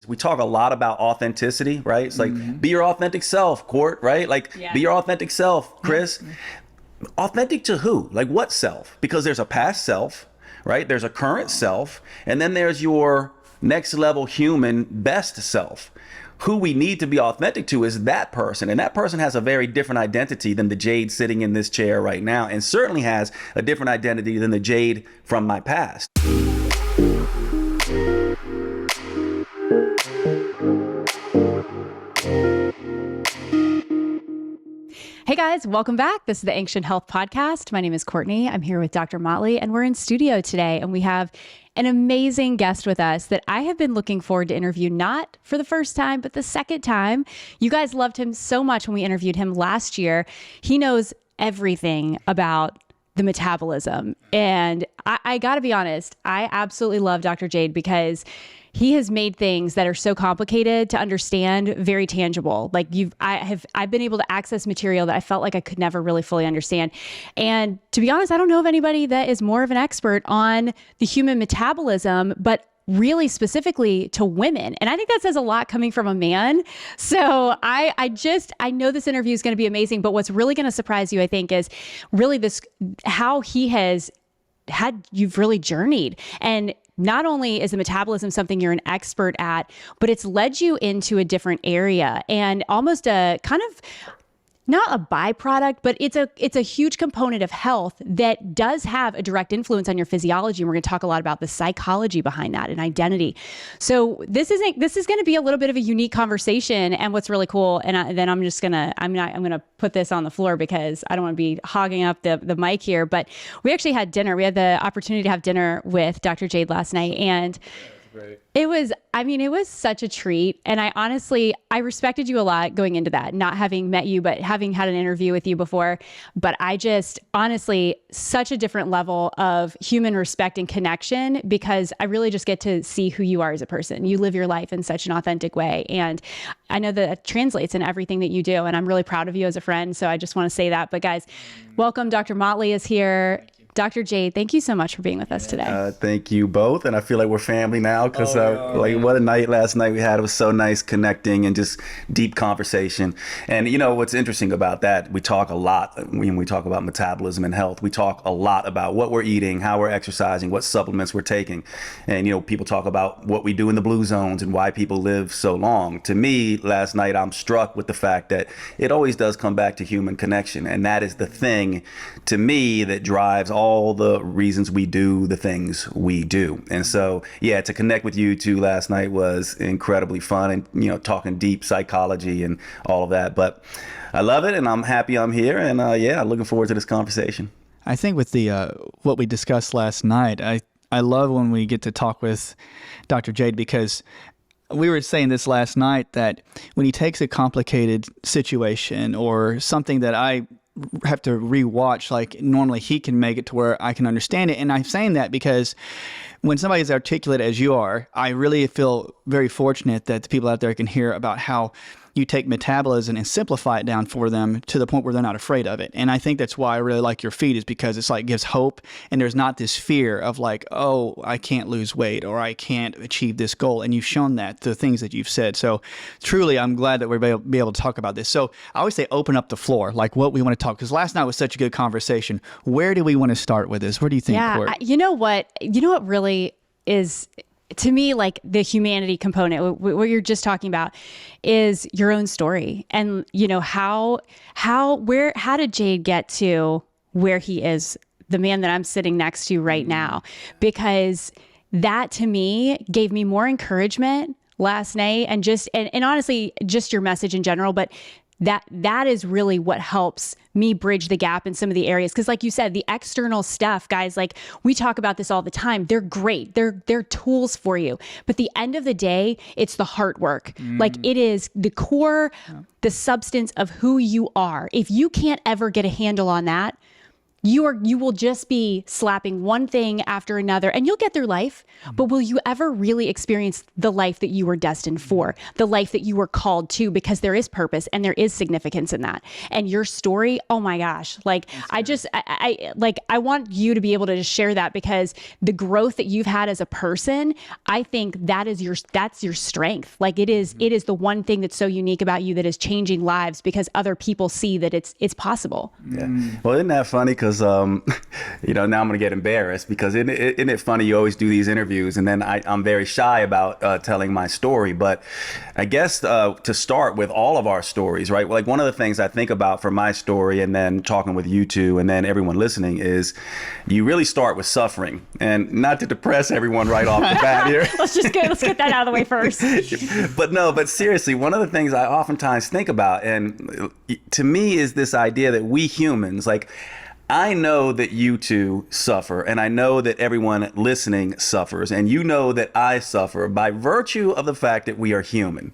We talk a lot about authenticity, right? It's like, be your authentic self, Court, right? Like, be your authentic self, Chris. Authentic to who? Like, what self? Because there's a past self, right? There's a current self, and then there's your next level human best self. Who we need to be authentic to is that person. And that person has a very different identity than the Jade sitting in this chair right now, and certainly has a different identity than the Jade from my past. Hey guys, welcome back. This is the Ancient Health Podcast. My name is Courtney. I'm here with Dr. Motley, and we're in studio today, and we have an amazing guest with us that I have been looking forward to interview, not for the first time, but the second time. You guys loved him so much when we interviewed him last year. He knows everything about the metabolism. And I gotta be honest, I absolutely love Dr. Jade because he has made things that are so complicated to understand very tangible. Like I've been able to access material that I felt like I could never really fully understand. And to be honest, I don't know of anybody that is more of an expert on the human metabolism, but really specifically to women. And I think that says a lot coming from a man. So I know this interview is going to be amazing, but what's really going to surprise you, I think, is really how he has you've really journeyed. And not only is the metabolism something you're an expert at, but it's led you into a different area and almost a kind of not a byproduct, but it's a huge component of health that does have a direct influence on your physiology. And we're going to talk a lot about the psychology behind that and identity. So this is going to be a little bit of a unique conversation. And what's really cool, and then I'm going to put this on the floor because I don't want to be hogging up the mic here. But we actually had dinner. We had the opportunity to have dinner with Dr. Jade last night, and great. It was such a treat. And I respected you a lot going into that, not having met you, but having had an interview with you before. But I just honestly, such a different level of human respect and connection, because I really just get to see who you are as a person. You live your life in such an authentic way. And I know that translates in everything that you do. And I'm really proud of you as a friend. So I just want to say that. But guys, welcome. Dr. Motley is here. Dr. Jade, thank you so much for being with us today. Thank you both. And I feel like we're family now because what a night last night we had. It was so nice connecting and just deep conversation. And you know, what's interesting about that, we talk a lot when we talk about metabolism and health. We talk a lot about what we're eating, how we're exercising, what supplements we're taking. And, you know, people talk about what we do in the blue zones and why people live so long. To me, last night, I'm struck with the fact that it always does come back to human connection. And that is the thing, to me, that drives all the reasons we do the things we do. And so, yeah, to connect with you two last night was incredibly fun, and, you know, talking deep psychology and all of that. But I love it, and I'm happy I'm here, and looking forward to this conversation. I think with the what we discussed last night, I love when we get to talk with Dr. Jade, because we were saying this last night, that when he takes a complicated situation or something that I have to rewatch, like normally he can make it to where I can understand it. And I'm saying that because when somebody is articulate as you are, I really feel very fortunate that the people out there can hear about how you take metabolism and simplify it down for them to the point where they're not afraid of it. And I think that's why I really like your feed, is because it's like gives hope, and there's not this fear of like, oh, I can't lose weight or I can't achieve this goal. And you've shown that through the things that you've said. So truly, I'm glad that we're be able to talk about this. So I always say open up the floor, like what we want to talk, because last night was such a good conversation. Where do we want to start with this? Where do you think, Court? You know what really is, to me, like the humanity component, what you're just talking about, is your own story. And, you know, how did Jade get to where he is, the man that I'm sitting next to right now? Because that to me gave me more encouragement last night, and honestly, just your message in general. But that is really what helps me bridge the gap in some of the areas. Because like you said, the external stuff, guys, like we talk about this all the time. They're great. They're tools for you. But at the end of the day, it's the heart work. Like it is the core, the substance of who you are. If you can't ever get a handle on that, you will just be slapping one thing after another, and you'll get through life, but will you ever really experience the life that you were destined for, the life that you were called to? Because there is purpose and there is significance in that. And your story, oh my gosh, like I want you to be able to just share that, because the growth that you've had as a person, I think that's your strength. Like it is the one thing that's so unique about you that is changing lives, because other people see that it's possible. Yeah. Well, isn't that funny? Because now I'm going to get embarrassed, because isn't it funny? You always do these interviews, and then I'm very shy about telling my story. But I guess to start with all of our stories, right? Like one of the things I think about for my story, and then talking with you two, and then everyone listening, is you really start with suffering. And not to depress everyone right off the bat here. Let's get that out of the way first. But seriously, one of the things I oftentimes think about, and to me, is this idea that we humans, like, I know that you two suffer, and I know that everyone listening suffers, and you know that I suffer by virtue of the fact that we are human.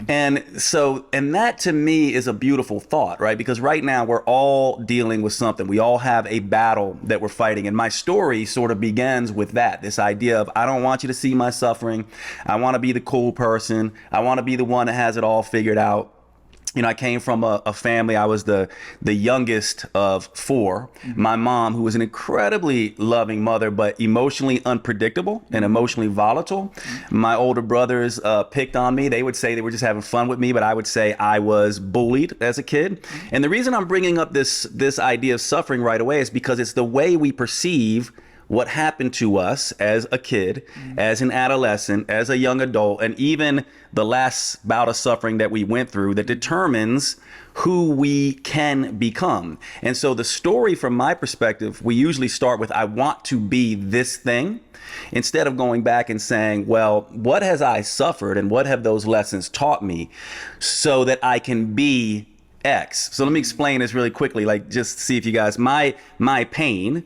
And that to me is a beautiful thought, right? Because right now we're all dealing with something. We all have a battle that we're fighting. And my story sort of begins with that, this idea of, I don't want you to see my suffering. I want to be the cool person. I want to be the one that has it all figured out. I came from a family. I was the youngest of four. My mom, who was an incredibly loving mother, but emotionally unpredictable and emotionally volatile. My older brothers picked on me. They would say they were just having fun with me, but I would say I was bullied as a kid. And the reason I'm bringing up this idea of suffering right away is because it's the way we perceive what happened to us as a kid, as an adolescent, as a young adult, and even the last bout of suffering that we went through that determines who we can become. And so the story, from my perspective, we usually start with, I want to be this thing, instead of going back and saying, well, what has I suffered and what have those lessons taught me so that I can be X? So let me explain this really quickly, like just see if you guys, my pain,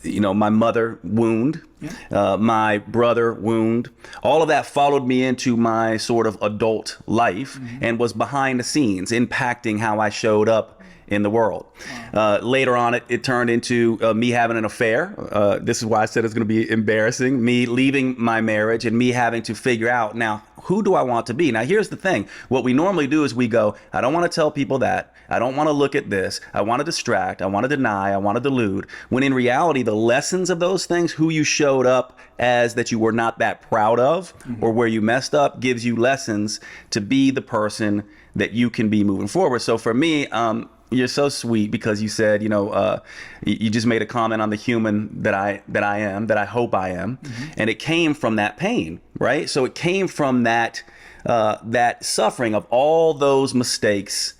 my mother wound, my brother wound, all of that followed me into my sort of adult life and was behind the scenes, impacting how I showed up in the world. Later on, it turned into me having an affair. This is why I said it's going to be embarrassing. Me leaving my marriage and me having to figure out, now, who do I want to be? Now, here's the thing. What we normally do is we go, I don't want to tell people that. I don't want to look at this. I want to distract. I want to deny. I want to delude. When in reality, the lessons of those things, who you showed up as that you were not that proud of, or where you messed up, gives you lessons to be the person that you can be moving forward. So for me, you're so sweet, because you said, you just made a comment on the human that I am, that I hope I am. And it came from that pain, right? So it came from that suffering of all those mistakes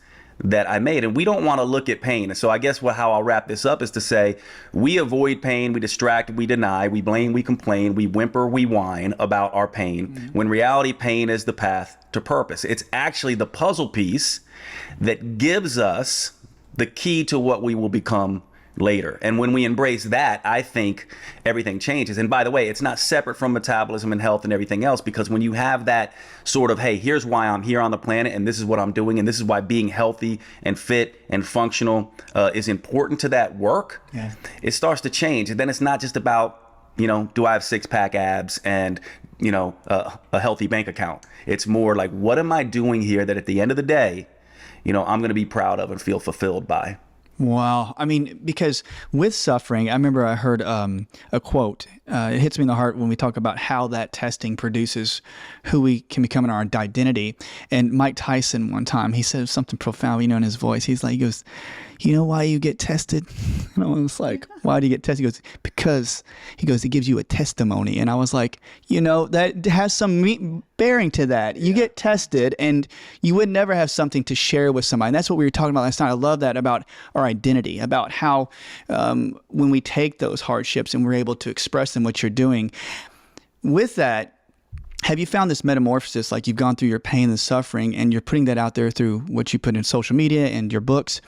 that I made. And we don't want to look at pain. And so I guess how I'll wrap this up is to say, we avoid pain, we distract, we deny, we blame, we complain, we whimper, we whine about our pain. When reality, pain is the path to purpose. It's actually the puzzle piece that gives us the key to what we will become later. And when we embrace that, I think everything changes. And by the way, it's not separate from metabolism and health and everything else, because when you have that sort of, hey, here's why I'm here on the planet, and this is what I'm doing, and this is why being healthy and fit and functional is important to that work, it starts to change. And then it's not just about, do I have six-pack abs and, a healthy bank account? It's more like, what am I doing here that at the end of the day, I'm going to be proud of and feel fulfilled by? Wow. I mean, because with suffering, I remember I heard a quote. It hits me in the heart when we talk about how that testing produces who we can become in our identity. And Mike Tyson, one time, he said something profound, in his voice. He goes, you know why you get tested? And I was like, why do you get tested? He goes, because, it gives you a testimony. And I was like, that has some bearing to that. You get tested and you would never have something to share with somebody. And that's what we were talking about last night. I love that about our identity, about how when we take those hardships and we're able to express them, what you're doing. With that, have you found this metamorphosis, like you've gone through your pain and suffering and you're putting that out there through what you put in social media and your books?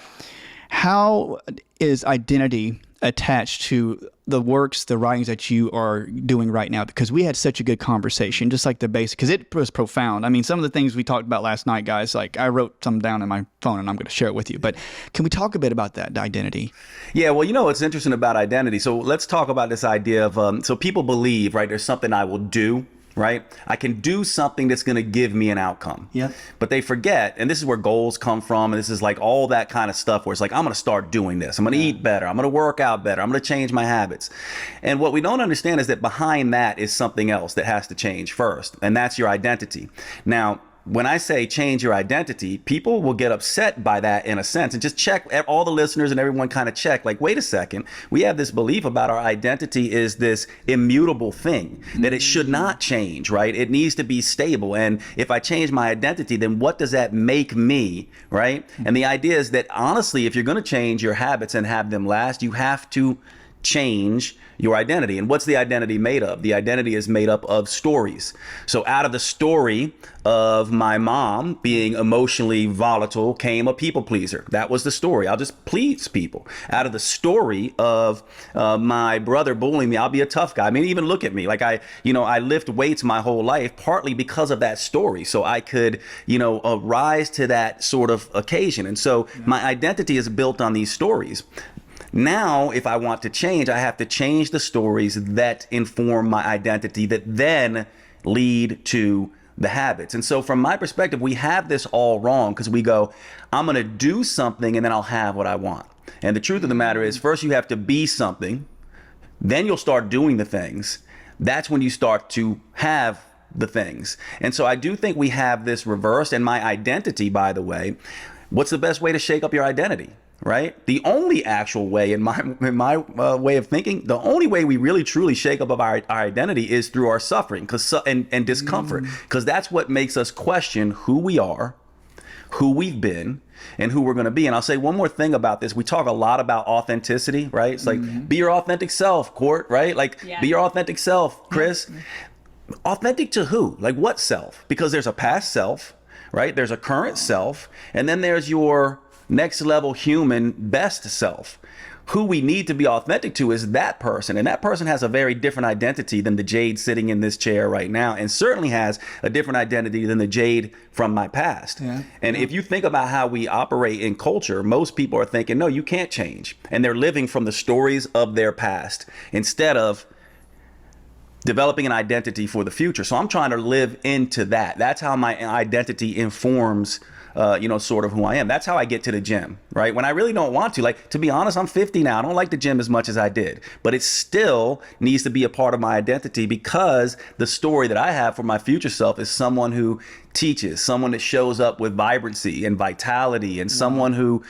How is identity attached to the works, the writings that you are doing right now, because we had such a good conversation, just like the basic, because it was profound. I mean, some of the things we talked about last night, guys, like I wrote some down in my phone and I'm going to share it with you. But can we talk a bit about that identity? Yeah, well, what's interesting about identity. So let's talk about this idea of, so people believe, right, there's something I will do. Right? I can do something that's going to give me an outcome. Yeah. But they forget, and this is where goals come from. And this is like all that kind of stuff where it's like, I'm going to start doing this. I'm going to eat better. I'm going to work out better. I'm going to change my habits. And what we don't understand is that behind that is something else that has to change first. And that's your identity. Now, when I say change your identity, people will get upset by that in a sense, and just check, all the listeners and everyone kind of check, like, wait a second, we have this belief about our identity is this immutable thing, that it should not change, right? It needs to be stable. And if I change my identity, then what does that make me, right? And the idea is that honestly, if you're going to change your habits and have them last, you have to change your identity. And what's the identity made of? The identity is made up of stories. So out of the story of my mom being emotionally volatile came a people pleaser. That was the story. I'll just please people. Out of the story of my brother bullying me, I'll be a tough guy. I mean, even look at me. Like I lift weights my whole life, partly because of that story. So I could, rise to that sort of occasion. And so my identity is built on these stories. Now, if I want to change, I have to change the stories that inform my identity that then lead to the habits. And so from my perspective, we have this all wrong because we go, I'm going to do something and then I'll have what I want. And the truth of the matter is, first you have to be something, then you'll start doing the things. That's when you start to have the things. And so I do think we have this reversed. And my identity, by the way, what's the best way to shake up your identity? Right? The only actual way in my way of thinking, the only way we really truly shake up of our identity is through our suffering and discomfort, because that's what makes us question who we are, who we've been, and who we're going to be. And I'll say one more thing about this. We talk a lot about authenticity, right? It's like, be your authentic self, Court, right? Like, be your authentic self, Chris. Authentic to who? Like, what self? Because there's a past self, right? There's a current self, and then there's your next level human best self. Who we need to be authentic to is that person. And that person has a very different identity than the Jade sitting in this chair right now, and certainly has a different identity than the Jade from my past. And if you think about how we operate in culture, most people are thinking, no, you can't change. And they're living from the stories of their past instead of developing an identity for the future. So I'm trying to live into that. That's how my identity informs sort of who I am. That's how I get to the gym, right? When I really don't want to. Like, to be honest, I'm 50 now. I don't like the gym as much as I did, but it still needs to be a part of my identity, because the story that I have for my future self is someone who teaches, someone that shows up with vibrancy and vitality, and someone who,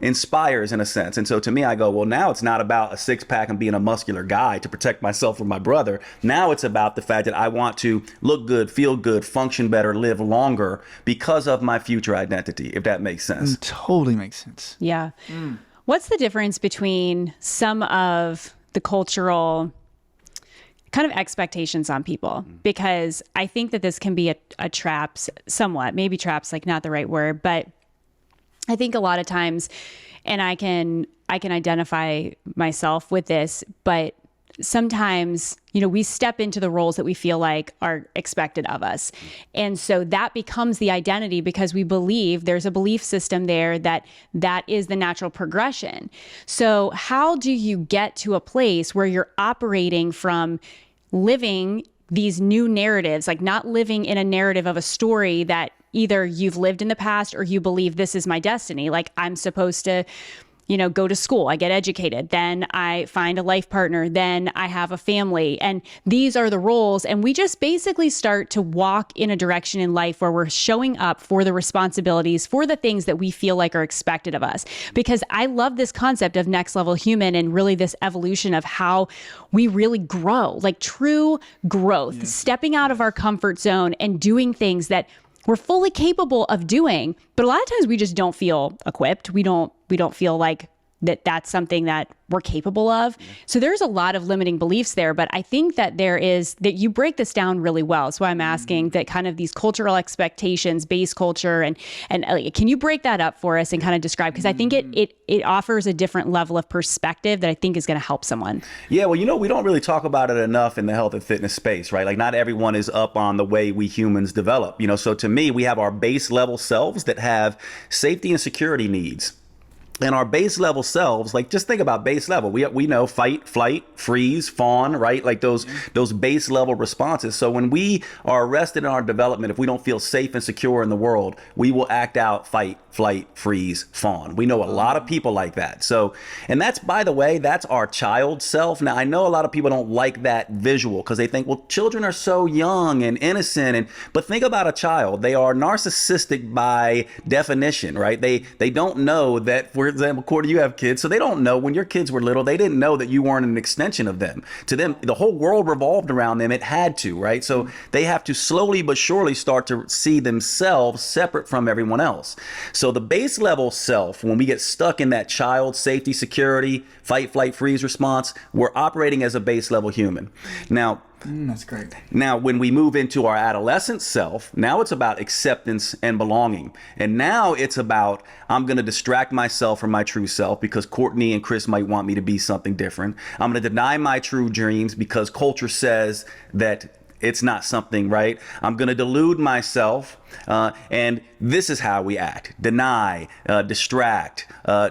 inspires in a sense. And so to me, I go, well, now it's not about a six pack and being a muscular guy to protect myself from my brother. Now it's about the fact that I want to look good, feel good, function better, live longer because of my future identity, if that makes sense. It totally makes sense. Yeah. What's the difference between some of the cultural kind of expectations on people? Because I think that this can be a trap somewhat, maybe trap's like not the right word, but I think a lot of times, and I can identify myself with this, but sometimes, we step into the roles that we feel like are expected of us. And so that becomes the identity, because we believe there's a belief system there that is the natural progression. So how do you get to a place where you're operating from living these new narratives, like not living in a narrative of a story that either you've lived in the past or you believe this is my destiny? Like, I'm supposed to go to school, I get educated, then I find a life partner, then I have a family, and these are the roles. And we just basically start to walk in a direction in life where we're showing up for the responsibilities, for the things that we feel like are expected of us. Because I love this concept of next level human, and really this evolution of how we really grow, like true growth, stepping out of our comfort zone and doing things that we're fully capable of doing. But a lot of times we just don't feel equipped. We don't feel like that that's something that we're capable of. So there's a lot of limiting beliefs there, but I think that that you break this down really well. So I'm asking that kind of these cultural expectations, base culture, and can you break that up for us and kind of describe, because I think it offers a different level of perspective that I think is going to help someone. Yeah, well, we don't really talk about it enough in the health and fitness space, right? Like not everyone is up on the way we humans develop, so to me, we have our base level selves that have safety and security needs. And our base level selves, like just think about base level. We know fight, flight, freeze, fawn, right? Like those base level responses. So when we are arrested in our development, if we don't feel safe and secure in the world, we will act out fight, flight, freeze, fawn. We know a lot of people like that. So, and that's, by the way, that's our child self. Now, I know a lot of people don't like that visual because they think, well, children are so young and innocent. But think about a child. They are narcissistic by definition, right? They don't know that, for example, Courtney, you have kids, so they don't know when your kids were little, they didn't know that you weren't an extension of them. To them, the whole world revolved around them. It had to, right? So they have to slowly but surely start to see themselves separate from everyone else. So the base level self, when we get stuck in that child safety, security, fight, flight, freeze response, we're operating as a base level human. Now, that's great. Now, when we move into our adolescent self, now it's about acceptance and belonging. And now it's about, I'm going to distract myself from my true self because Courtney and Chris might want me to be something different. I'm going to deny my true dreams because culture says that it's not something, right? I'm going to delude myself. And this is how we act: deny, distract,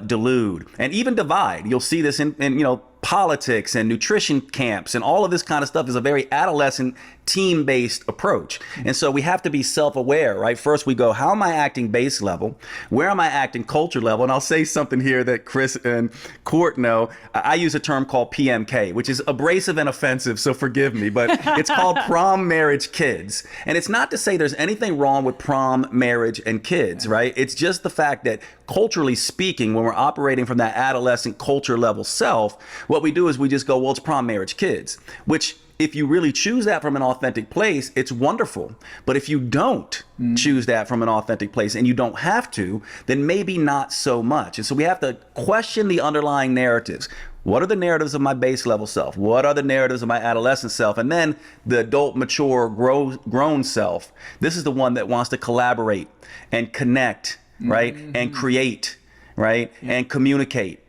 delude, and even divide. You'll see this in politics and nutrition camps, and all of this kind of stuff is a very adolescent team-based approach. And so we have to be self-aware, right? First we go, how am I acting base level? Where am I acting culture level? And I'll say something here that Chris and Court know. I use a term called PMK, which is abrasive and offensive, so forgive me, but it's called prom, marriage, kids. And it's not to say there's anything wrong with prom, marriage, and kids, right? It's just the fact that culturally speaking, when we're operating from that adolescent culture level self, what we do is we just go, well, it's prom, marriage, kids, which if you really choose that from an authentic place, it's wonderful. But if you don't choose that from an authentic place, and you don't have to, then maybe not so much. And so we have to question the underlying narratives. What are the narratives of my base level self? What are the narratives of my adolescent self? And then the adult, mature, grown self. This is the one that wants to collaborate and connect, right? And create, right? And communicate.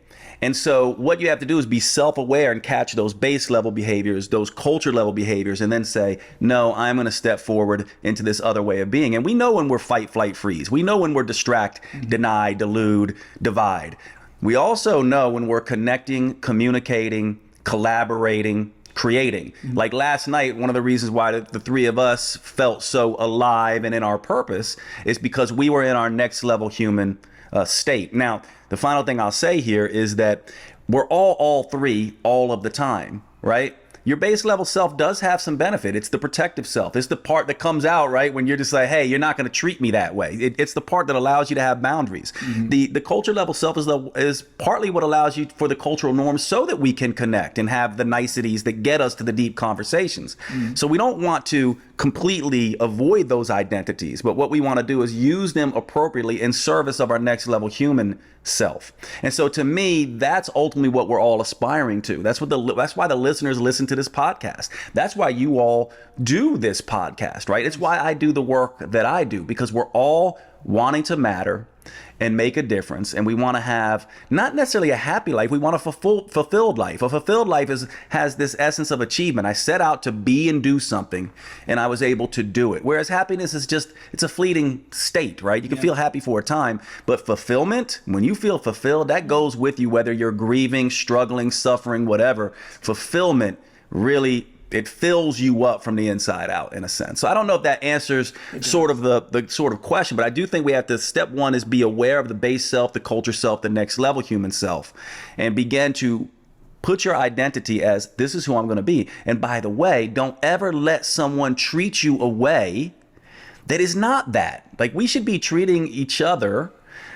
And so what you have to do is be self-aware and catch those base level behaviors, those culture level behaviors, and then say, no, I'm going to step forward into this other way of being. And we know when we're fight, flight, freeze. We know when we're distract, deny, delude, divide. We also know when we're connecting, communicating, collaborating, creating. Like last night, one of the reasons why the three of us felt so alive and in our purpose is because we were in our next level human state. Now, the final thing I'll say here is that we're all three all of the time, right? Your base level self does have some benefit. It's the protective self. It's the part that comes out, right, when you're just like, hey, you're not going to treat me that way. It's the part that allows you to have boundaries. The culture level self is partly what allows you for the cultural norms so that we can connect and have the niceties that get us to the deep conversations. So we don't want to completely avoid those identities, but what we want to do is use them appropriately in service of our next level human self. And so to me, that's ultimately what we're all aspiring to. That's why the listeners listen to this podcast. That's why you all do this podcast, right? It's why I do the work that I do, because we're all wanting to matter and make a difference. And we want to have not necessarily a happy life. We want a fulfilled life. A fulfilled life has this essence of achievement. I set out to be and do something, and I was able to do it. Whereas happiness is it's a fleeting state, right? You can feel happy for a time, but fulfillment, when you feel fulfilled, that goes with you, whether you're grieving, struggling, suffering, whatever. Fulfillment really, it fills you up from the inside out, in a sense. So I don't know if that answers sort of the sort of question, but I do think we have to, step one is be aware of the base self, the culture self, the next level human self, and begin to put your identity as, this is who I'm going to be. And by the way, don't ever let someone treat you a way that is not that. Like, we should be treating each other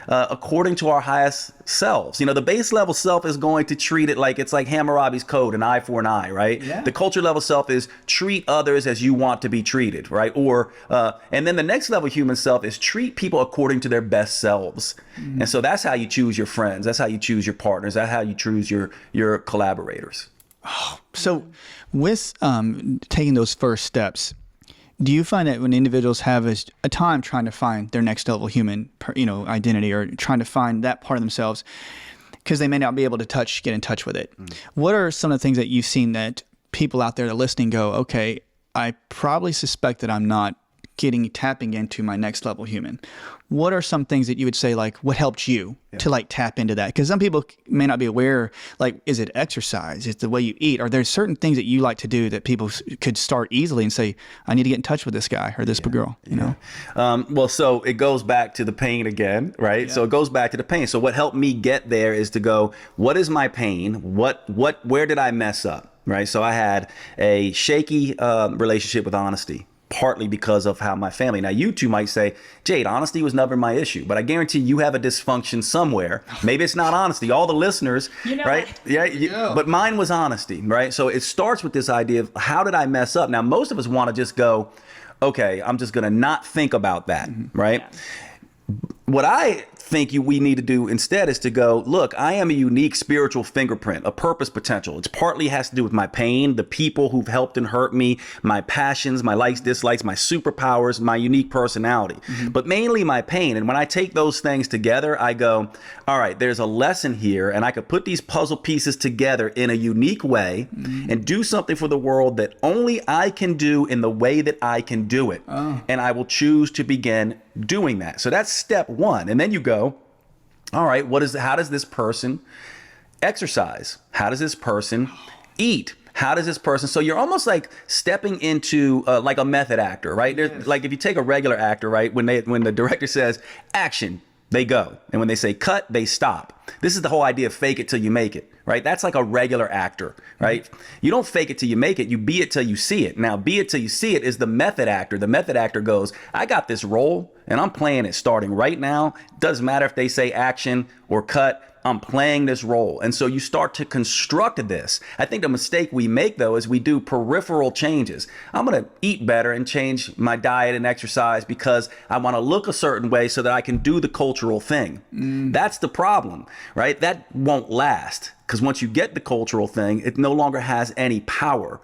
according to our highest selves. The base level self is going to treat it like it's like Hammurabi's code, an eye for an eye, right? Yeah. The culture level self is treat others as you want to be treated, right? Or and then the next level human self is treat people according to their best selves. And so that's how you choose your friends. That's how you choose your partners. That's how you choose your collaborators. So with taking those first steps, do you find that when individuals have a time trying to find their next level human, identity, or trying to find that part of themselves, because they may not be able to get in touch with it, what are some of the things that you've seen that people out there that are listening go, okay, I probably suspect that I'm not tapping into my next level human? What are some things that you would say, like, what helped you to like tap into that? Because some people may not be aware, like, is it exercise? Is it the way you eat? Are there certain things that you like to do that people could start easily and say, I need to get in touch with this guy or this girl, Well, so it goes back to the pain again, right? Yeah. So it goes back to the pain. So what helped me get there is to go, what is my pain? Where did I mess up? Right? So I had a shaky relationship with honesty, partly because of how my family. Now, you two might say, Jade, honesty was never my issue, but I guarantee you have a dysfunction somewhere. Maybe it's not honesty. All the listeners, right? Yeah. But mine was honesty, right? So it starts with this idea of how did I mess up? Now, most of us want to just go, okay, I'm just going to not think about that, right? Yeah. What I think we need to do instead is to go, look, I am a unique spiritual fingerprint, a purpose potential. It partly has to do with my pain, the people who've helped and hurt me, my passions, my likes, dislikes, my superpowers, my unique personality, but mainly my pain. And when I take those things together, I go, all right, there's a lesson here, and I could put these puzzle pieces together in a unique way and do something for the world that only I can do in the way that I can do it. And I will choose to begin doing that. So that's step one. And then you go, all right, how does this person exercise? How does this person eat? How does this person? So you're almost like stepping into like a method actor, right? Yes. Like if you take a regular actor, right? When the director says action, they go. And when they say cut, they stop. This is the whole idea of fake it till you make it, right? That's like a regular actor, right? You don't fake it till you make it. You be it till you see it. Now, be it till you see it is the method actor. The method actor goes, I got this role and I'm playing it starting right now. Doesn't matter if they say action or cut. I'm playing this role. And so you start to construct this. I think the mistake we make, though, is we do peripheral changes. I'm going to eat better and change my diet and exercise because I want to look a certain way so that I can do the cultural thing. That's the problem, right? That won't last because once you get the cultural thing, it no longer has any power.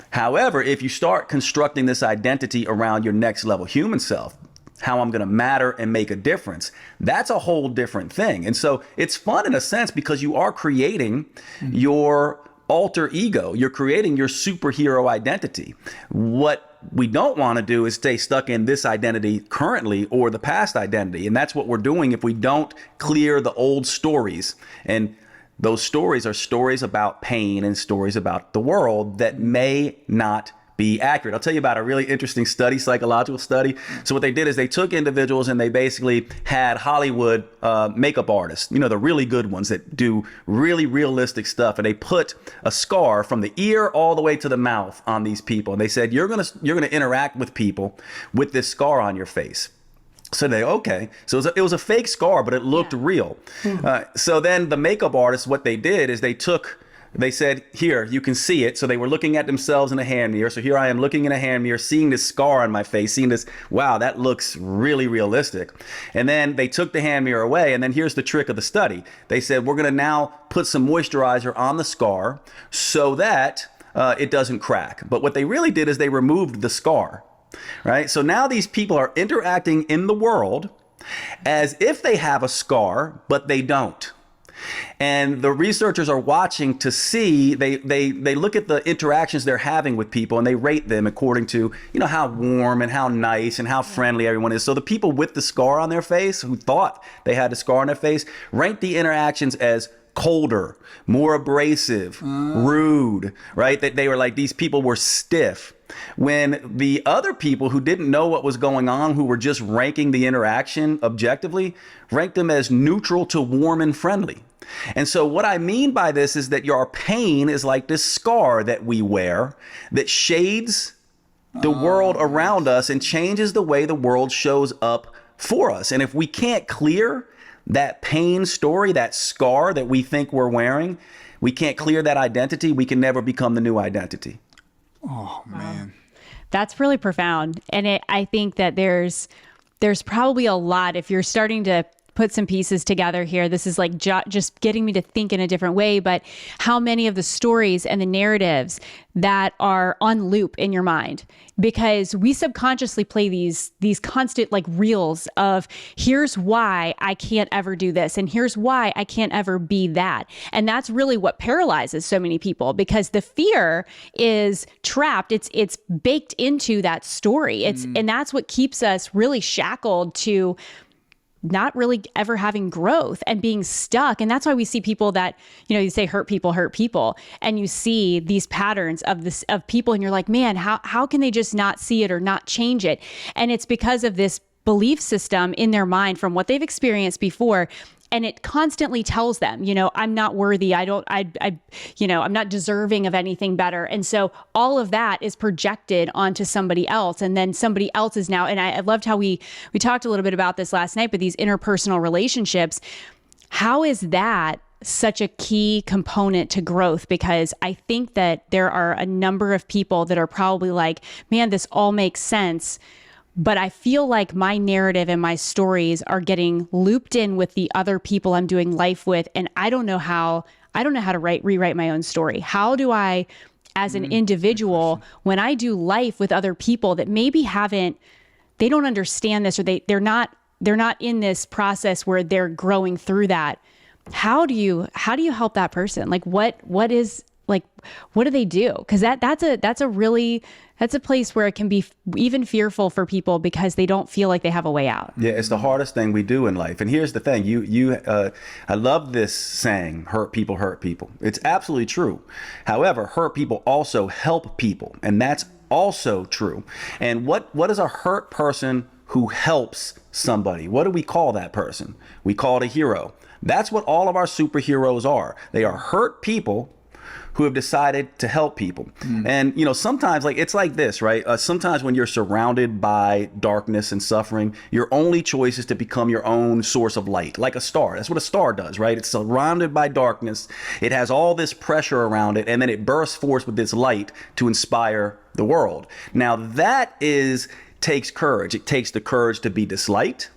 However, if you start constructing this identity around your next level human self, how I'm going to matter and make a difference, that's a whole different thing. And so it's fun in a sense because you are creating your alter ego. You're creating your superhero identity. What we don't want to do is stay stuck in this identity currently or the past identity. And that's what we're doing if we don't clear the old stories. And those stories are stories about pain and stories about the world that may not be accurate. I'll tell you about a really interesting study, psychological study. So what they did is they took individuals and they basically had Hollywood makeup artists, the really good ones that do really realistic stuff. And they put a scar from the ear all the way to the mouth on these people. And they said, you're gonna interact with people with this scar on your face. So so it was a fake scar, but it looked real. So then the makeup artists, what they did is they said, here, you can see it. So they were looking at themselves in a hand mirror. So here I am looking in a hand mirror, seeing this scar on my face, seeing this, wow, that looks really realistic. And then they took the hand mirror away. And then here's the trick of the study. They said, we're going to now put some moisturizer on the scar so that it doesn't crack. But what they really did is they removed the scar, right? So now these people are interacting in the world as if they have a scar, but they don't. And the researchers are watching to see, they look at the interactions they're having with people and they rate them according to, how warm and how nice and how friendly everyone is. So the people with the scar on their face who thought they had the scar on their face ranked the interactions as colder, more abrasive, rude, right? That they were like, these people were stiff. When the other people who didn't know what was going on, who were just ranking the interaction objectively, ranked them as neutral to warm and friendly. And so what I mean by this is that your pain is like this scar that we wear that shades the world around us and changes the way the world shows up for us. And if we can't clear that pain story, that scar that we think we're wearing, we can't clear that identity, we can never become the new identity. Oh, man. That's really profound. And I think that there's probably a lot, if you're starting to put some pieces together here, this is like just getting me to think in a different way, but how many of the stories and the narratives that are on loop in your mind, because we subconsciously play these constant like reels of here's why I can't ever do this. And here's why I can't ever be that. And that's really what paralyzes so many people, because the fear is trapped. It's baked into that story. And that's what keeps us really shackled to not really ever having growth and being stuck. And that's why we see people that, you say hurt people, and you see these patterns of people, and you're like, man, how can they just not see it or not change it? And it's because of this belief system in their mind from what they've experienced before. And it constantly tells them, I'm not worthy. I'm not deserving of anything better. And so all of that is projected onto somebody else. And then somebody else is now, and I loved how we talked a little bit about this last night, but these interpersonal relationships, how is that such a key component to growth? Because I think that there are a number of people that are probably like, man, this all makes sense, but I feel like my narrative and my stories are getting looped in with the other people I'm doing life with. And I don't know how to rewrite my own story. How do I, as an individual, when I do life with other people that maybe they don't understand this, or they're not in this process where they're growing through that. How do you help that person? Like what do they do? Because that's a place where it can be even fearful for people because they don't feel like they have a way out. Yeah, it's the hardest thing we do in life. And here's the thing, I love this saying, hurt people hurt people. It's absolutely true. However, hurt people also help people, and that's also true. And what is a hurt person who helps somebody? What do we call that person? We call it a hero. That's what all of our superheroes are. They are hurt people who have decided to help people. And, sometimes it's like this, right? Sometimes when you're surrounded by darkness and suffering, your only choice is to become your own source of light, like a star. That's what a star does, right? It's surrounded by darkness. It has all this pressure around it, and then it bursts forth with this light to inspire the world. Now that takes courage. It takes the courage to be disliked.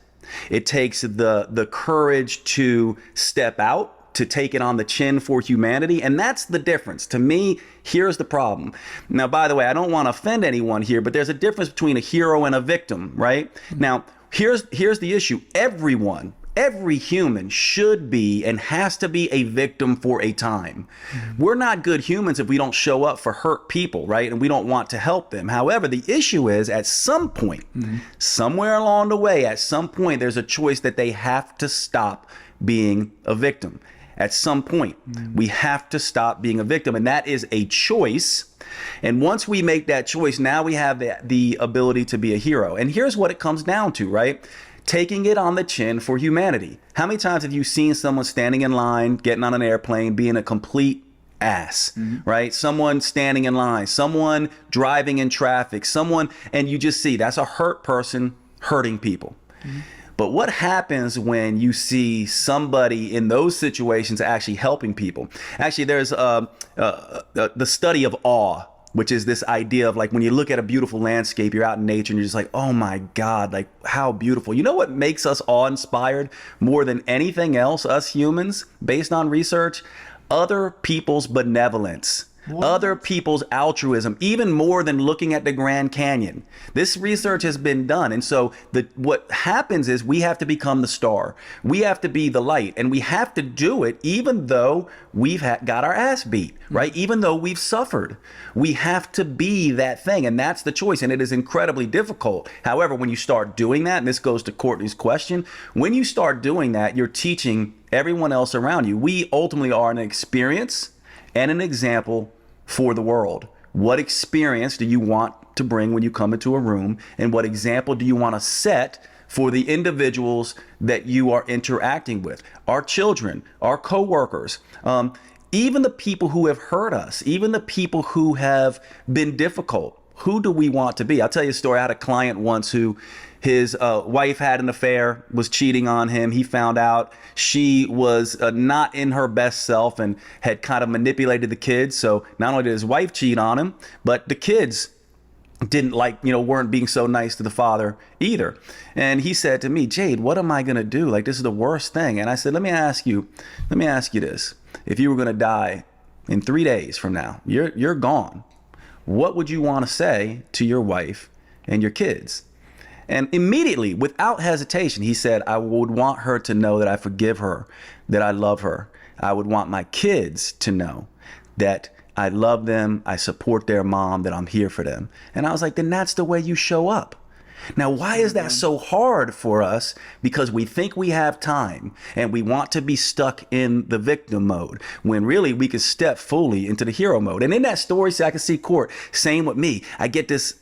It takes the courage to step out, to take it on the chin for humanity. And that's the difference. To me, here's the problem. Now, by the way, I don't want to offend anyone here, but there's a difference between a hero and a victim, right? Now, here's the issue. Every human should be and has to be a victim for a time. We're not good humans if we don't show up for hurt people, right? And we don't want to help them. However, the issue is at some point, somewhere along the way, at some point, there's a choice that they have to stop being a victim. At some point, we have to stop being a victim, and that is a choice. And once we make that choice, now we have the ability to be a hero. And here's what it comes down to, right? Taking it on the chin for humanity. How many times have you seen someone standing in line, getting on an airplane, being a complete ass, right? Someone standing in line, someone driving in traffic, and you just see that's a hurt person hurting people. But what happens when you see somebody in those situations actually helping people? Actually, there's the study of awe, which is this idea of like when you look at a beautiful landscape, you're out in nature and you're just like, oh my God, like how beautiful. You know what makes us awe-inspired more than anything else, us humans, based on research? Other people's benevolence. Other people's altruism, even more than looking at the Grand Canyon. This research has been done. And so what happens is we have to become the star. We have to be the light, and we have to do it even though we've got our ass beat, right? Even though we've suffered, we have to be that thing. And that's the choice. And it is incredibly difficult. However, when you start doing that, and this goes to Courtney's question, when you start doing that, you're teaching everyone else around you. We ultimately are an experience and an example for the world. What experience do you want to bring when you come into a room? And what example do you want to set for the individuals that you are interacting with? Our children, our coworkers, even the people who have hurt us, even the people who have been difficult. who do we want to be? I'll tell you a story. I had a client once who his wife had an affair, was cheating on him. He found out she was not in her best self and had kind of manipulated the kids. So not only did his wife cheat on him, but the kids didn't weren't being so nice to the father either. And he said to me, Jade, what am I going to do? Like, this is the worst thing. And I said, let me ask you this. If you were going to die in 3 days from now, you're gone. What would you want to say to your wife and your kids? And immediately, without hesitation, he said, I would want her to know that I forgive her, that I love her. I would want my kids to know that I love them, I support their mom, that I'm here for them. And I was like, then that's the way you show up. Now, why is that so hard for us? Because we think we have time and we want to be stuck in the victim mode when really we could step fully into the hero mode. And in that story, I can see Court, same with me. I get this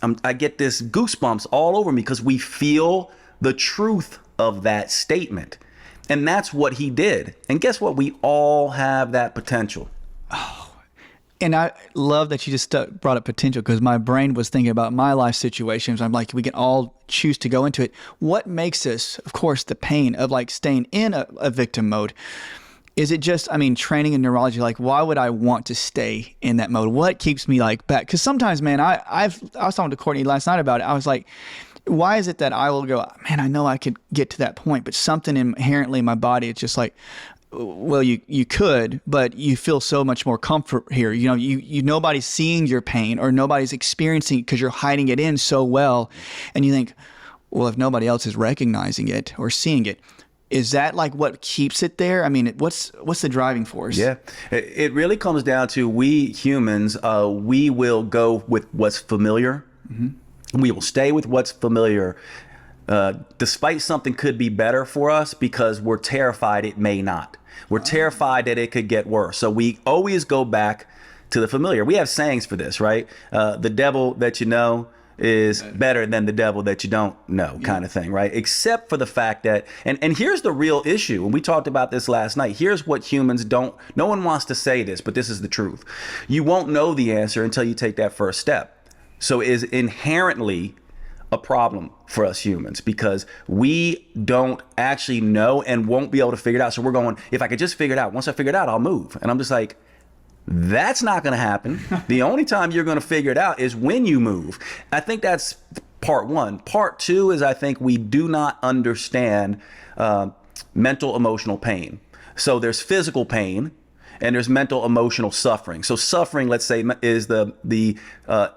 goosebumps all over me because we feel the truth of that statement. And that's what he did. And guess what? We all have that potential. And I love that you just brought up potential, because my brain was thinking about my life situations. I'm like, we can all choose to go into it. What makes us, of course, the pain of like staying in a victim mode? Is it just, training in neurology, like why would I want to stay in that mode? What keeps me like back? Because sometimes, man, I was talking to Courtney last night about it. I was like, why is it that I will go, man, I know I could get to that point, but something inherently in my body, it's just like, well, you could, but you feel so much more comfort here. You nobody's seeing your pain or nobody's experiencing it because you're hiding it in so well. And you think, well, if nobody else is recognizing it or seeing it, is that like what keeps it there? What's the driving force? Yeah, it really comes down to we humans, we will go with what's familiar. Mm-hmm. We will stay with what's familiar. Despite something could be better for us because we're terrified it may not. We're terrified that it could get worse. So we always go back to the familiar. We have sayings for this, right? The devil that you know is better than the devil that you don't know, kind of thing, right? Except for the fact that, and here's the real issue, and we talked about this last night. Here's what humans don't, no one wants to say this, but this is the truth. You won't know the answer until you take that first step. So it is inherently a problem for us humans because we don't actually know and won't be able to figure it out. So we're going, if I could just figure it out, once I figure it out, I'll move. And I'm just like, that's not going to happen. The only time you're going to figure it out is when you move. I think that's part one. Part two is I think we do not understand mental emotional pain. So there's physical pain and there's mental emotional suffering. So suffering, let's say, is the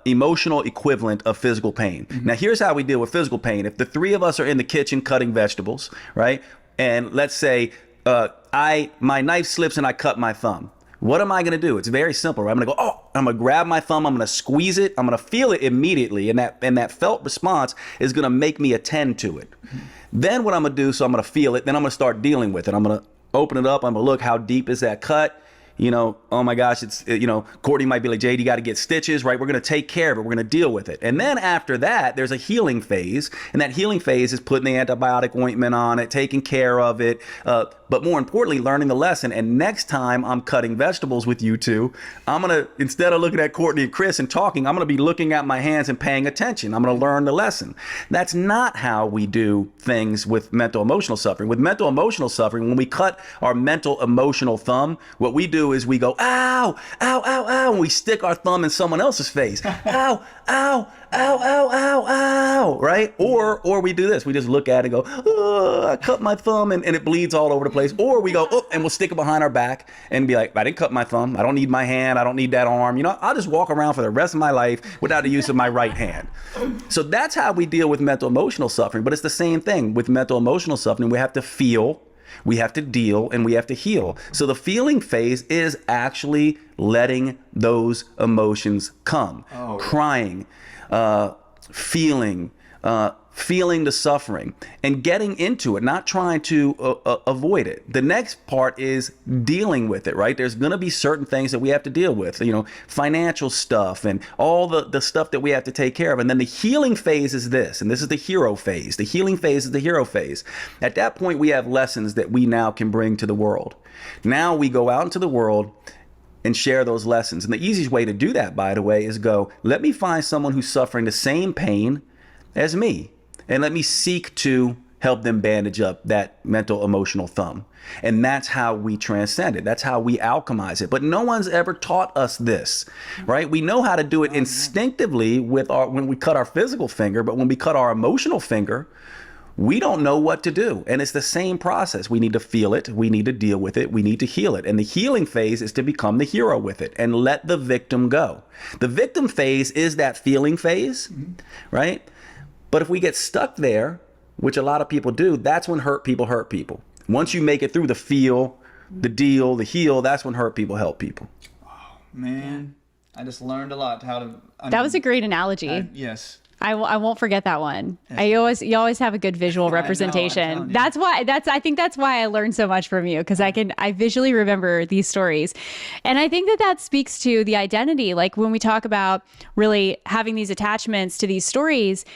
emotional equivalent of physical pain. Mm-hmm. Now, here's how we deal with physical pain. If the three of us are in the kitchen cutting vegetables, right? And let's say my knife slips and I cut my thumb. What am I going to do? It's very simple. Right? I'm going to go, I'm going to grab my thumb. I'm going to squeeze it. I'm going to feel it immediately. And that felt response is going to make me attend to it. Mm-hmm. Then what I'm going to do, so I'm going to feel it. Then I'm going to start dealing with it. I'm going to open it up. I'm going to look, how deep is that cut? Oh my gosh, Courtney might be like, Jade, you got to get stitches, right? We're going to take care of it. We're going to deal with it. And then after that, there's a healing phase. And that healing phase is putting the antibiotic ointment on it, taking care of it. But more importantly, learning the lesson. And next time I'm cutting vegetables with you two, I'm going to, instead of looking at Courtney and Chris and talking, I'm going to be looking at my hands and paying attention. I'm going to learn the lesson. That's not how we do things with mental emotional suffering. With mental emotional suffering, when we cut our mental emotional thumb, what we do is we go, ow, ow, ow, ow, and we stick our thumb in someone else's face. Ow, ow, ow, ow, ow, ow, right? Or we do this. We just look at it and go, I cut my thumb and it bleeds all over the place. Or we go, and we'll stick it behind our back and be like, I didn't cut my thumb. I don't need my hand. I don't need that arm. I'll just walk around for the rest of my life without the use of my right hand. So that's how we deal with mental emotional suffering. But it's the same thing with mental emotional suffering. We have to feel, we have to deal, and we have to heal. So the feeling phase is actually letting those emotions come. Crying, feeling the suffering and getting into it, not trying to avoid it. The next part is dealing with it, right? There's going to be certain things that we have to deal with, financial stuff and all the stuff that we have to take care of. And then the healing phase is this, and this is the hero phase. The healing phase is the hero phase. At that point, we have lessons that we now can bring to the world. Now we go out into the world and share those lessons. And the easiest way to do that, by the way, is go, let me find someone who's suffering the same pain as me, and let me seek to help them bandage up that mental emotional thumb. And that's how we transcend it. That's how we alchemize it. But no one's ever taught us this, right? We know how to do it instinctively when we cut our physical finger, but when we cut our emotional finger, we don't know what to do. And it's the same process. We need to feel it. We need to deal with it. We need to heal it. And the healing phase is to become the hero with it and let the victim go. The victim phase is that feeling phase, right? But if we get stuck there, which a lot of people do, that's when hurt people. Once you make it through the feel, the deal, the heal, that's when hurt people help people. Oh, man. I just learned a lot how to... That was a great analogy. Yes. I won't forget that one. You always have a good visual representation. I think that's why I learned so much from you, because I visually remember these stories. And I think that speaks to the identity. Like when we talk about really having these attachments to these stories,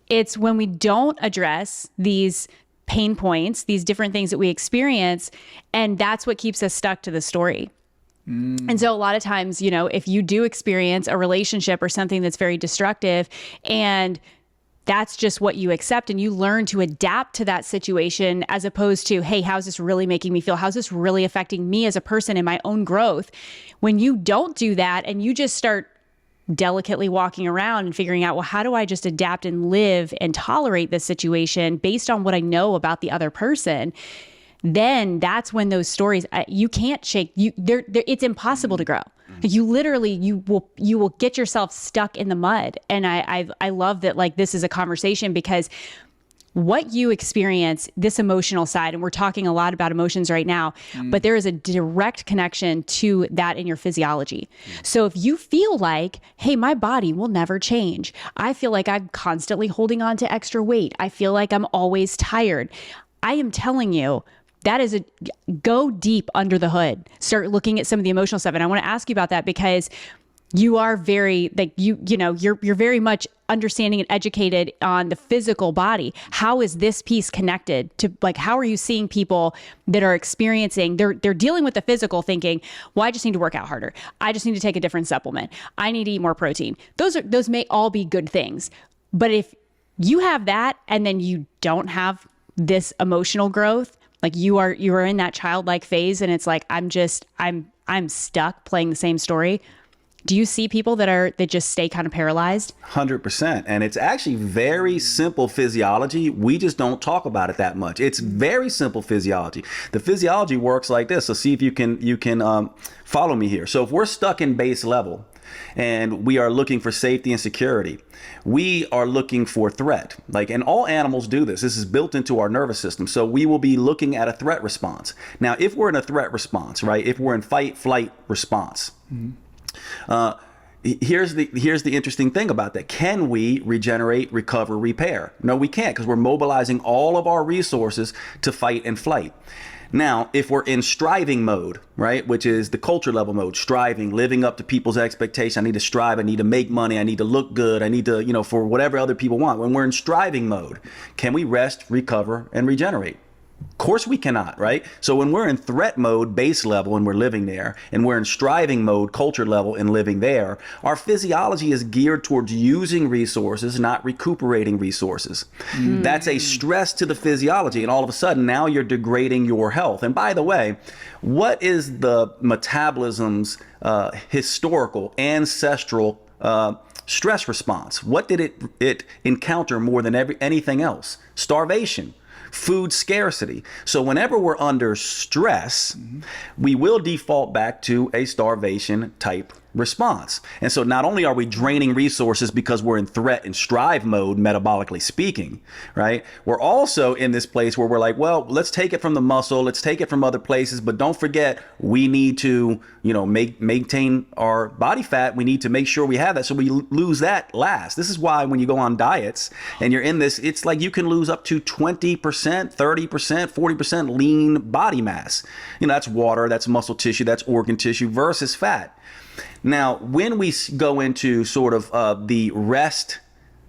it's when we don't address these pain points, these different things that we experience, and that's what keeps us stuck to the story. And so a lot of times, if you do experience a relationship or something that's very destructive, and that's just what you accept, and you learn to adapt to that situation, as opposed to, hey, how's this really making me feel? How's this really affecting me as a person in my own growth? When you don't do that and you just start delicately walking around and figuring out, well, how do I just adapt and live and tolerate this situation based on what I know about the other person? Then that's when those stories, you can't shake. It's impossible to grow. You literally, you will get yourself stuck in the mud. And I love that, like, this is a conversation, because what you experience, this emotional side, and we're talking a lot about emotions right now, but there is a direct connection to that in your physiology. So if you feel like, hey, my body will never change, I feel like I'm constantly holding on to extra weight, I feel like I'm always tired, I am telling you, that is go deep under the hood. Start looking at some of the emotional stuff. And I want to ask you about that, because you are very, like, you're very much understanding and educated on the physical body. How is this piece connected to, like, how are you seeing people that are experiencing, they're dealing with the physical, thinking, well, I just need to work out harder, I just need to take a different supplement, I need to eat more protein. Those may all be good things. But if you have that and then you don't have this emotional growth, like you are in that childlike phase, and it's like, I'm stuck playing the same story. Do you see people that just stay kind of paralyzed? 100%. And it's actually very simple physiology. We just don't talk about it that much. It's very simple physiology. The physiology works like this. So see if you can follow me here. So if we're stuck in base level and we are looking for safety and security, we are looking for threat. And all animals do this. This is built into our nervous system. So we will be looking at a threat response. Now, if we're in a threat response, right? If we're in fight, flight response, here's the interesting thing about that. Can we regenerate, recover, repair? No, we can't, because we're mobilizing all of our resources to fight and flight. Now, if we're in striving mode, right, which is the culture level mode, striving, living up to people's expectations. I need to strive. I need to make money. I need to look good. I need to, for whatever other people want. When we're in striving mode, can we rest, recover, and regenerate? Of course we cannot, right? So when we're in threat mode, base level, and we're living there, and we're in striving mode, culture level, and living there, our physiology is geared towards using resources, not recuperating resources. That's a stress to the physiology, and all of a sudden now you're degrading your health. And by the way, what is the metabolism's historical, ancestral stress response? What did it encounter more than anything else? Starvation. Food scarcity. So whenever we're under stress, we will default back to a starvation type response. And so not only are we draining resources because we're in threat and strive mode, metabolically speaking, right? We're also in this place where we're like, well, let's take it from the muscle, let's take it from other places, but don't forget, we need to, maintain our body fat. We need to make sure we have that, so we lose that last. This is why when you go on diets and you're in this, it's like you can lose up to 20%, 30%, 40% lean body mass. That's water, that's muscle tissue, that's organ tissue versus fat. Now, when we go into sort of the rest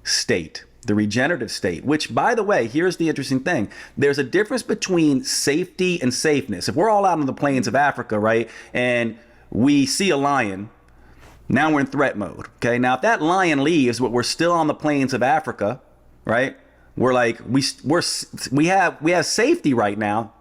state, the regenerative state, which, by the way, here's the interesting thing. There's a difference between safety and safeness. If we're all out on the plains of Africa, right, and we see a lion. Now we're in threat mode. Okay. Now, if that lion leaves, but we're still on the plains of Africa, right? We're like, we have safety right now.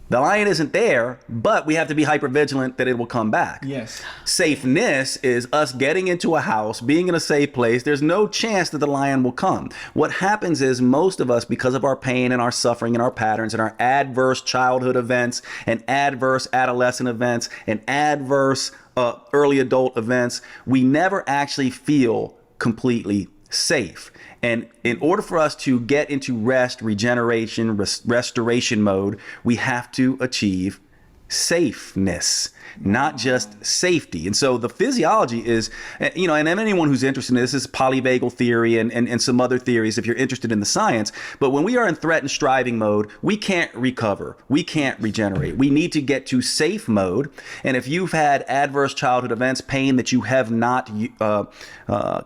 The lion isn't there, but we have to be hyper vigilant that it will come back. Yes. Safeness is us getting into a house, being in a safe place. There's no chance that the lion will come. What happens is most of us, because of our pain and our suffering and our patterns and our adverse childhood events and adverse adolescent events and adverse early adult events, we never actually feel completely safe. And in order for us to get into rest, regeneration, restoration mode, we have to achieve safeness, not just safety. And so the physiology is, and anyone who's interested in this is polyvagal theory and some other theories if you're interested in the science. But when we are in threat and striving mode, we can't recover. We can't regenerate. We need to get to safe mode. And if you've had adverse childhood events, pain that you have not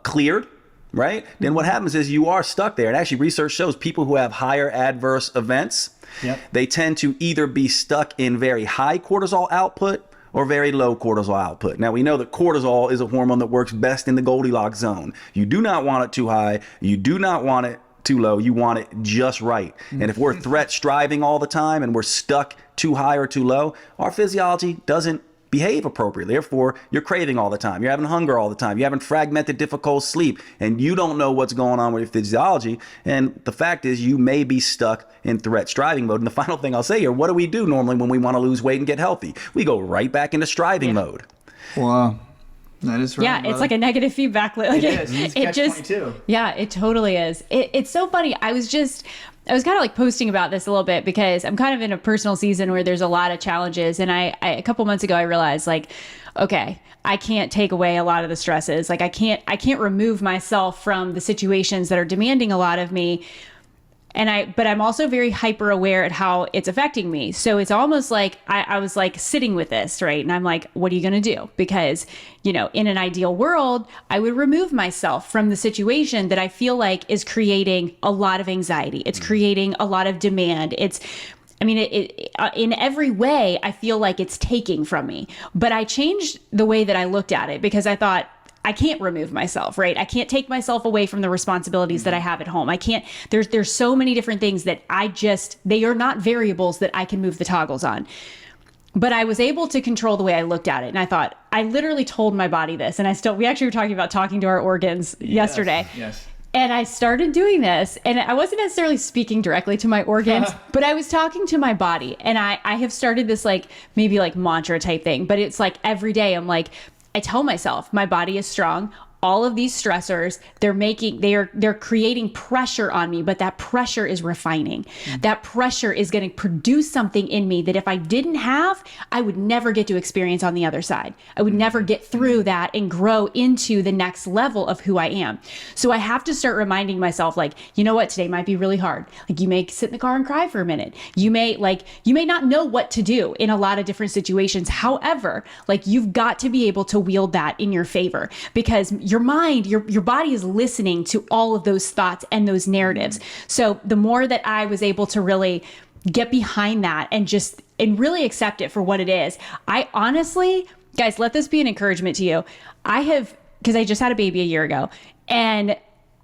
cleared, right? Then what happens is you are stuck there. And actually research shows people who have higher adverse events, they tend to either be stuck in very high cortisol output or very low cortisol output. Now we know that cortisol is a hormone that works best in the Goldilocks zone. You do not want it too high. You do not want it too low. You want it just right. And if we're threat striving all the time and we're stuck too high or too low, our physiology doesn't behave appropriately. Therefore, you're craving all the time. You're having hunger all the time. You're having fragmented, difficult sleep, and you don't know what's going on with your physiology. And the fact is, you may be stuck in threat striving mode. And the final thing I'll say here, what do we do normally when we want to lose weight and get healthy? We go right back into striving mode. Wow. That is right. Yeah, it's like a negative feedback loop. Like it is. It's catch-22. Yeah, it totally is. It's so funny. I was kind of like posting about this a little bit because I'm kind of in a personal season where there's a lot of challenges. And I a couple months ago, I realized like, okay, I can't take away a lot of the stresses. Like I can't remove myself from the situations that are demanding a lot of me. But I'm also very hyper aware at how it's affecting me. So it's almost like I was like sitting with this, right? And I'm like, what are you going to do? Because, in an ideal world, I would remove myself from the situation that I feel like is creating a lot of anxiety. It's creating a lot of demand. In every way, I feel like it's taking from me. But I changed the way that I looked at it because I thought, I can't remove myself, right? I can't take myself away from the responsibilities that I have at home. I can't, there's so many different things that they are not variables that I can move the toggles on. But I was able to control the way I looked at it. And I thought, I literally told my body this. And we actually were talking about talking to our organs yesterday. Yes. And I started doing this, and I wasn't necessarily speaking directly to my organs, but I was talking to my body. And I have started this maybe mantra type thing, but it's like every day I'm like, I tell myself my body is strong. All of these stressors, they're creating pressure on me, but that pressure is refining. Mm-hmm. That pressure is going to produce something in me that if I didn't have, I would never get to experience on the other side. I would never get through that and grow into the next level of who I am. So I have to start reminding myself, you know what, today might be really hard. You may sit in the car and cry for a minute. You may not know what to do in a lot of different situations. However, you've got to be able to wield that in your favor because your mind, your body is listening to all of those thoughts and those narratives. So the more that I was able to really get behind that and really accept it for what it is, I honestly, guys, let this be an encouragement to you. Because I just had a baby a year ago, and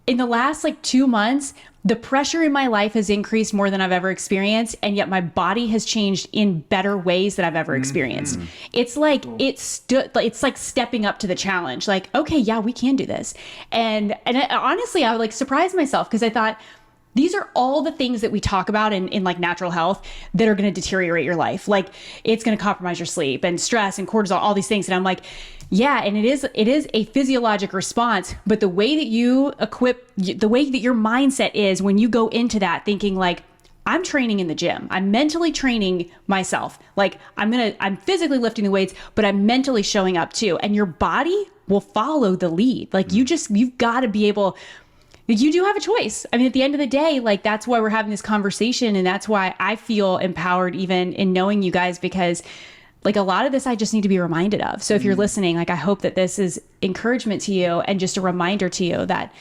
in the last 2 months, the pressure in my life has increased more than I've ever experienced. And yet my body has changed in better ways than I've ever experienced. It's like, it's like stepping up to the challenge. Okay, yeah, we can do this. And honestly, I would surprise myself because I thought, these are all the things that we talk about in natural health that are going to deteriorate your life. It's going to compromise your sleep and stress and cortisol, all these things. And I'm like, yeah, and it is a physiologic response, but the way that the way that your mindset is when you go into that thinking I'm training in the gym, I'm mentally training myself. I'm physically lifting the weights, but I'm mentally showing up too. And your body will follow the lead. You've got to be able. You do have a choice. At the end of the day, that's why we're having this conversation. And that's why I feel empowered even in knowing you guys, because a lot of this, I just need to be reminded of. So if you're listening, I hope that this is encouragement to you and just a reminder to you that,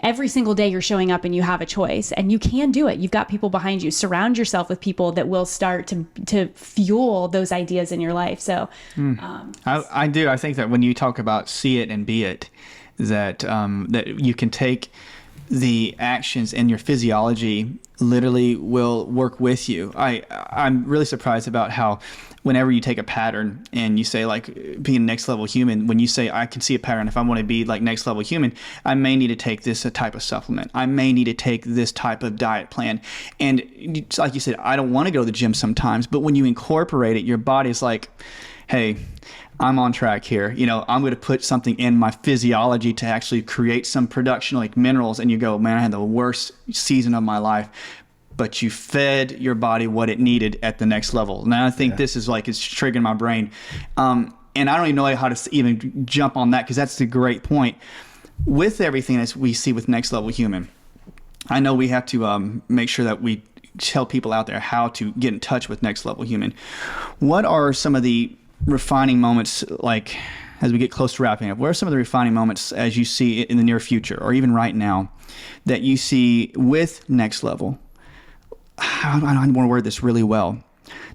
every single day you're showing up and you have a choice, and you can do it. You've got people behind you. Surround yourself with people that will start to fuel those ideas in your life. So I do. I think that when you talk about see it and be it, that you can take the actions and your physiology literally will work with you. I'm really surprised about how whenever you take a pattern and you say, like, being next level human, when you say, I can see a pattern, if I want to be like next level human, I may need to take this type of supplement. I may need to take this type of diet plan. And like you said, I don't want to go to the gym sometimes, but when you incorporate it, your body's like, hey, I'm on track here. You know, I'm going to put something in my physiology to actually create some production like minerals. And you go, man, I had the worst season of my life. But you fed your body what it needed at the next level. Now I think this is like, it's triggering my brain. And I don't even know how to even jump on that, because that's the great point. With everything that we see with Next Level Human, I know we have to make sure that we tell people out there how to get in touch with Next Level Human. What are some of the refining moments, like as we get close to wrapping up, what are some of the refining moments as you see it in the near future, or even right now, that you see with Next Level? I want to word this really well.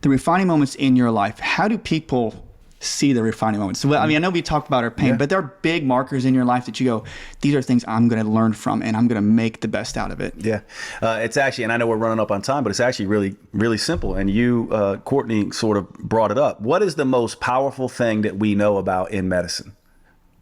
The refining moments in your life, how do people see the refining moments? Well, I mean, I know we talked about our pain, but there are big markers in your life that you go, these are things I'm going to learn from, and I'm going to make the best out of it. Yeah. It's actually, and I know we're running up on time, but it's actually really, really simple. And you, Courtney, sort of brought it up. What is the most powerful thing that we know about in medicine?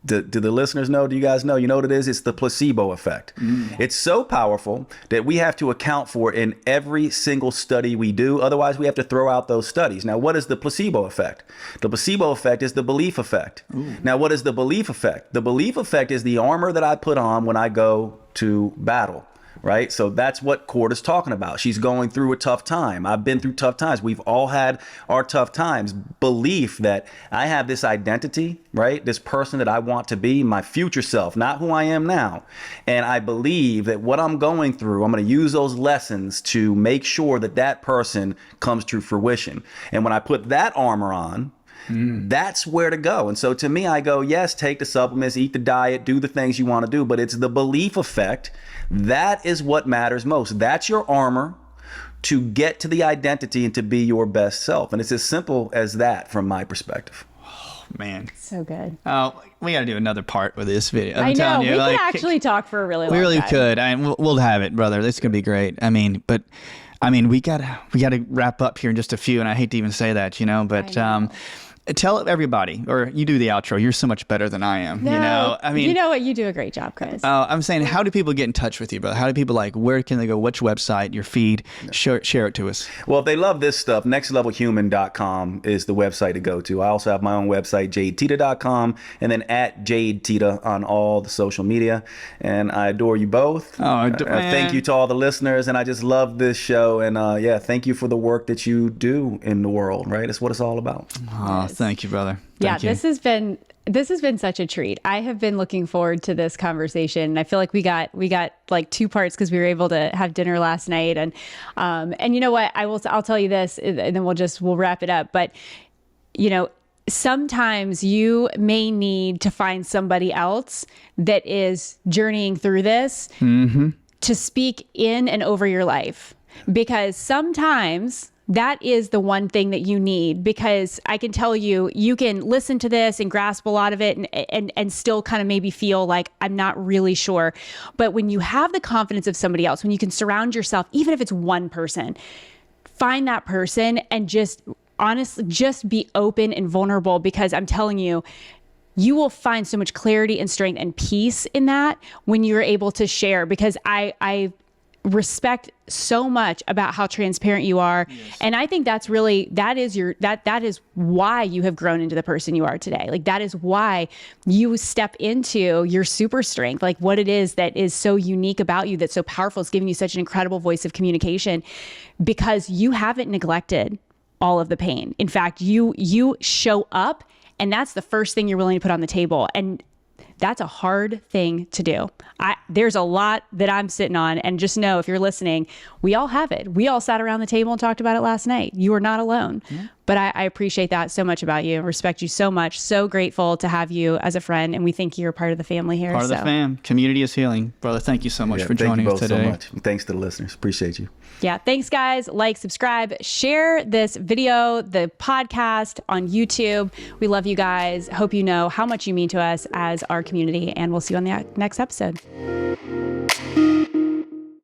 Do the listeners know? Do you guys know? You know what it is? It's the placebo effect. It's so powerful that we have to account for in every single study we do. Otherwise, we have to throw out those studies. Now, what is the placebo effect? The placebo effect is the belief effect. Now, what is the belief effect? The belief effect is the armor that I put on when I go to battle. Right? So that's what Court is talking about. She's going through a tough time. I've been through tough times. We've all had our tough times. Belief that I have this identity, right? This person that I want to be, my future self, not who I am now. And I believe that what I'm going through, I'm going to use those lessons to make sure that that person comes to fruition. And when I put that armor on, that's where to go. And so to me, I go, yes, take the supplements, eat the diet, do the things you want to do, but it's the belief effect. That is what matters most. That's your armor to get to the identity and to be your best self. And it's as simple as that from my perspective. Oh, man. So good. Oh, we got to do another part with this video. I know. We could actually talk for a really long time. We really could. We'll have it, brother. This is going to be great. We gotta wrap up here in just a few, and I hate to even say that, but tell everybody, or you do the outro. You're so much better than I am. No, you know what? You do a great job, Chris. I'm saying, how do people get in touch with you, brother? How do people, where can they go? Which website, your feed? Share it to us. Well, if they love this stuff, nextlevelhuman.com is the website to go to. I also have my own website, jadeteta.com, and then at Jade Teta on all the social media. And I adore you both. Thank you to all the listeners, and I just love this show. And thank you for the work that you do in the world, right? It's what it's all about. Thank you, brother. This has been such a treat. I have been looking forward to this conversation. I feel like we got like two parts because we were able to have dinner last night. And you know what? I'll tell you this, and then we'll wrap it up. But sometimes you may need to find somebody else that is journeying through this to speak in and over your life, because sometimes that is the one thing that you need, because I can tell you, you can listen to this and grasp a lot of it and still kind of maybe feel like I'm not really sure. But when you have the confidence of somebody else, when you can surround yourself, even if it's one person, find that person and just honestly, just be open and vulnerable, because I'm telling you, you will find so much clarity and strength and peace in that when you're able to share, because I respect so much about how transparent you are. Yes. And I think that's really, that is why you have grown into the person you are today. Like, that is why you step into your super strength, like what it is that is so unique about you, that's so powerful. It's giving you such an incredible voice of communication, because you haven't neglected all of the pain. In fact, you show up, and that's the first thing you're willing to put on the table. And that's a hard thing to do. There's a lot that I'm sitting on, and just know, if you're listening, we all have it. We all sat around the table and talked about it last night. You are not alone. But I appreciate that so much about you. Respect you so much. So grateful to have you as a friend. And we think you're part of the family here. Part of the fam. Community is healing. Brother, thank you so much for joining us today. Thank you both so much. Thanks to the listeners. Appreciate you. Yeah. Thanks, guys. Like, subscribe, share this video, the podcast on YouTube. We love you guys. Hope you know how much you mean to us as our community. And we'll see you on the next episode.